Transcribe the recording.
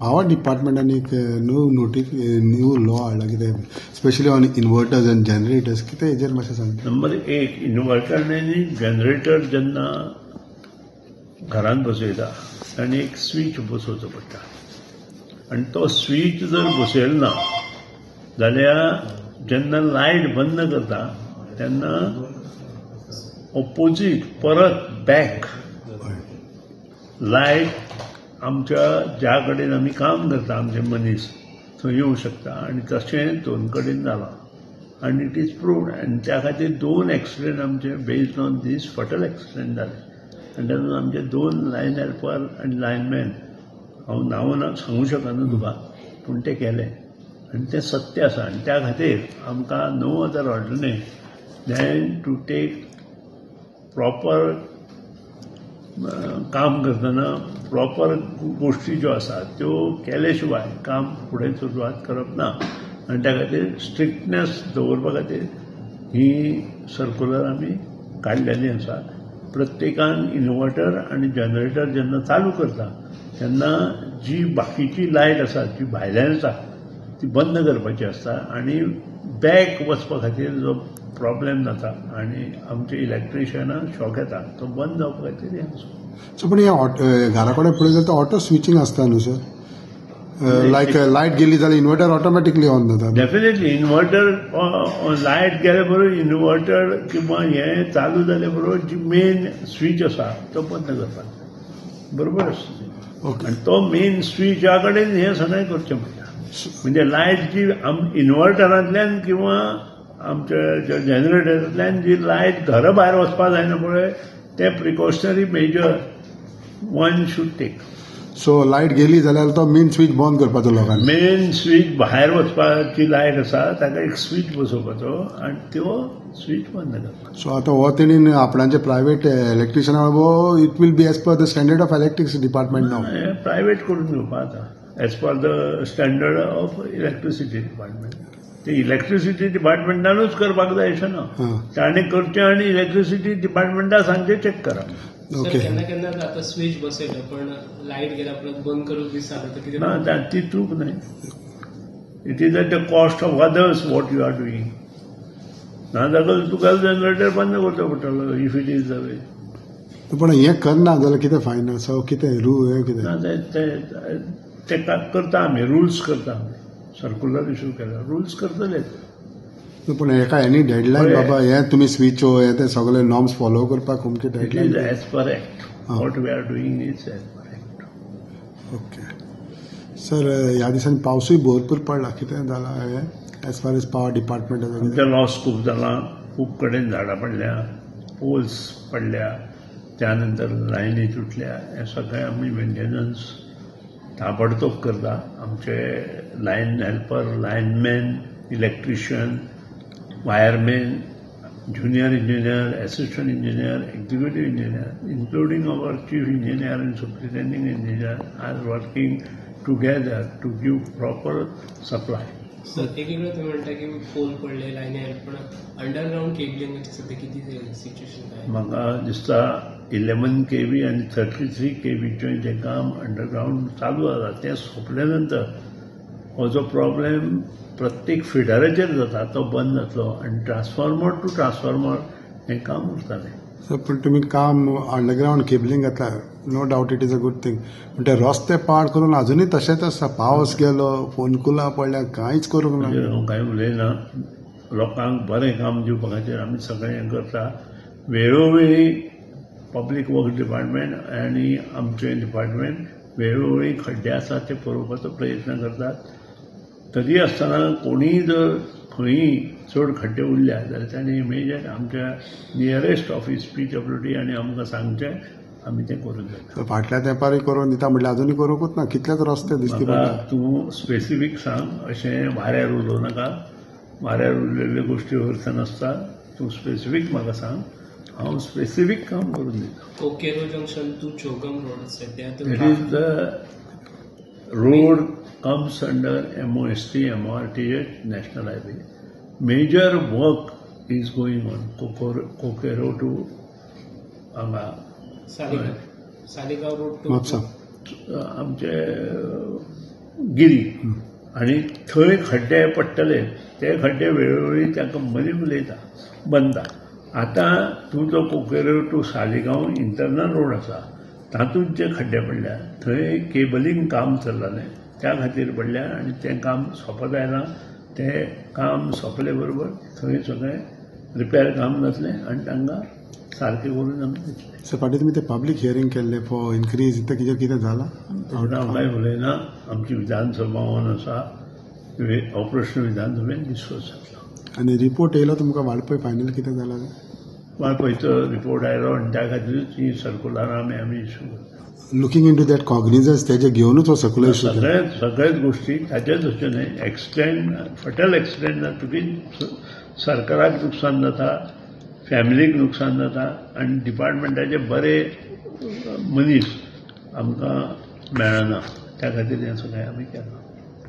Power डिपार्टमेंटान एक new law हाडला कितें specially on inverters end generators कितें हेजेर मातशें सांगता. नंबर एक, इन्वर्टर आनी जनरेटर जेन्ना घरांत बसयता आनी एक स्विच बसोवचो पडटा आनी तो स्विच जर बसयलो ना जाल्यार जेन्ना लायट बंद करता तेन्ना ऑपोजीट परत बॅक लायट आमच्या ज्या कडेन आमी काम करता आमचे मनीस थंय येवंक शकता आनी तशें दोन कडेन जालां आनी इट इज प्रूव्ड आनी त्या खातीर 2 एक्सिडेंट आमचे बेस्ड ऑन दीस फटल एक्सिडेंट जाले आनी तातूंत आमचे 2 लायन हेल्पर आनी लायनमॅन हांव नांव सांगूंक शकना तुका पूण ते केले आनी तें सत्य आसा आनी त्या खातीर आमकां no other alternate than to take proper काम करतना प्रॉपर गोष्टी ज्यो आसात त्यो केले शिवाय काम फुडें सुरवात करप ना आनी त्या खातीर स्ट्रिक्टनेस दवरपा खातीर ही सर्क्युलर आमी काडलेली आसा. प्रत्येकान इन्वर्टर आनी जनरेटर जेन्ना चालू करता तेन्ना जी बाकीची लायट आसा जी भायल्यान आसा ती बंद करपाची आसता आनी बॅक वचपा खातीर जो प्रॉब्लेम जाता आनी आमचे इलेक्ट्रिशियनाक शॉक येता तो बंद जावपा खातीर हें आसा. सो पूण हे घरा कडेन पळयत जाल्यार ऑटो स्विचींग आसता न्हू सर लायक लायट गेली जाल्यार इन्वर्टर ऑटोमॅटिकली ऑन जाता. डेफिनेटली इन्वर्टर लायट गेले बरोबर इन्वर्टर किंवा हें चालू जाले बरोबर जी मेन स्विच आसा तो बंद करपाक बरोबर आसता ओके. आनी तो मेन स्विचा कडेन हें सगळें करचें पडटा म्हणजे लायट जी इन्वर्टरांतल्यान किंवा आमच्या जनरेटरांतल्यान जी लायट घरा भायर वचपा जायना पळय ते precautionary measure one should take. So light गेली जाल्यार तो मेन स्विच बंद करपाचो लोकांनी. मेन स्विच भायर वचपाची लायट आसा ताका एक स्विच बसोवपाचो आनी त्यो स्विच बंद करपाचो. सो आतां हो तेणीन आपणाचे प्रायवेट इलेक्ट्रिशियना it will be as per the standard of electricity department नाव. प्रायवेट करून घेवपा आतां as per the standard of electricity department. ते इलेक्ट्रिसिटी डिपार्टमेंटानूच करपाक जाय अशें ना ताणें करचें आनी इलेक्ट्रिसिटी डिपार्टमेंटा सांगचें चॅक करप. ओके. केन्ना केन्ना आता स्विच बसयलो पण लायट गेल्या परत बंद करूंक विसरलो तर कितें ना ती चूक न्हय. It is at the cost of others what you are doing. ना जाल्यार तुका जनरेटर बंद करचो पडटलो if it is the way. पण हें करना जाल्यार कितें फायन आसा कितें रूल हें कितें. ना ते करता आमी रूल्स करता आमी सर्क्युलर इश्यू केला रूल्स करतले. पण हेका एनी डेडलायन बाबा हें तुमी स्विच हें ते सगळे नॉर्म्स फॉलो करपाक तुमची it is deadline. As per act what we are doing is as per act. Okay sir ह्या दिसांनी पावसूय भरपूर पडला कितें जालां हें as far as power department आमच्या लॉस खूब जाला खूब कडेन झाडां पडल्या पोल्स पडल्या त्यानंतर लायनी तुटल्या हे सगळें आमी मेंटेनन्स ताबडतोब करता. आमचे line helper lineman electrician wireman junior engineer, assistant engineer, executive engineer, including our chief engineer and superintending engineer are working together to give proper supply. Sir एकीकडे तुम्ही म्हणता की पोल पडले लाईनी आहेत पण अंडरग्राऊंड केबलिंगची सध्या किती सिच्युएशन आहे. म्हाका दिसता 11 kV आणि 33 kVचें जें काम अंडरग्राऊंड चालू आसा तें सोंपल्या नंतर हो जो प्रॉब्लेम प्रत्येक फिडराचेर जाता तो बंद जातलो आनी ट्रान्सफॉर्मर टू ट्रान्सफॉर्मर हें काम उरतलें. सर पण तुमी काम अंडरग्रावंड केबलिंग घेतला no doubt it is a good thing पण ते रस्ते पाड करून अजूनही तशेंच आसा. पावस गेलो फोनकुलां पडल्या कांयच करूंक ना. हांव कांय उलयना लोकांक बरें काम दिवपा खातीर आमी सगळें हें करता. वेळोवेळी पब्लीक वर्क डिपार्टमेंट आनी आमचें डिपार्टमेंट वेळोवेळी खड्डे आसा ते पळोवपाचो प्रयत्न करतात. तरी आसतना कोणीय जर खंयी चड खड्डे उरल्या जाल्यार ताणें इमिजिएट आमच्या नियरेस्ट ऑफिस PWD आनी आमकां सांगचें आमी तें करून जाता. फाटल्या तेंपारूय करून दिता म्हटल्यार अजूनय करूंकूच ना. कितलेच रस्ते दिसता म्हाका तूं स्पेसिफीक सांग अशें वाऱ्यार उलोव नाका. वाऱ्यार उरलेल्यो गोश्टी अर्थ नासता. तूं स्पेसिफीक म्हाका सांग हांव स्पेसिफीक काम करून दिता. कोकेरो जंक्शन टू चोगम रोड सध्या it is the road comes under MOST, MORTH, National Highway. Major work is going on. Kokero to Saligao road to Mapusa. आमचे गिरी आनी थंय खड्डे पडटले ते खड्डे वेळोवेळी त्या कंपनी उलयता बांदता. आतां तूं जो Kokero to Saligao internal road आसा तातूंत जे खड्डे पडल्या थंय केबलींग काम चल्ललें त्या खातीर पडल्या आनी तें काम सोंपत आयलां. तें काम सोंपले बरोबर थंय सगळें रिपेर काम जातलें आनी तांकां सारकें करून आमी दितले. सर फाटीं तुमी तें पब्लीक हियरींग केल्लें फॉर इन्क्रीज तेजेर कितें जालां? हांव कांय उलयना. आमची विधानसभा ऑन आसा. हो प्रश्न विधानसभेन डिस्कस जातलो. आनी रिपोर्ट येयलो तुमकां वाडपय फायनल कितें जालां? वाळपयचो रिपोर्ट आयलो आनी त्या खातीरच ही सर्कुलरां आमी इश्यू करता. लुकिंग इन टू दॅट कॉग्निजन्स तेजे घेवनूच हो सर्कुलर इश्यू केला. सगळ्याच गोष्टी ताचेच अशें न्हय. एक्सटेंड फटल एक्सिडेंट जाता की सरकाराक नुकसान जाता, फॅमिलीक नुकसान जाता आनी डिपार्टमेंटाचे बरे मनीस आमकां मेळना. त्या खातीर हें सगळें आमी केलां.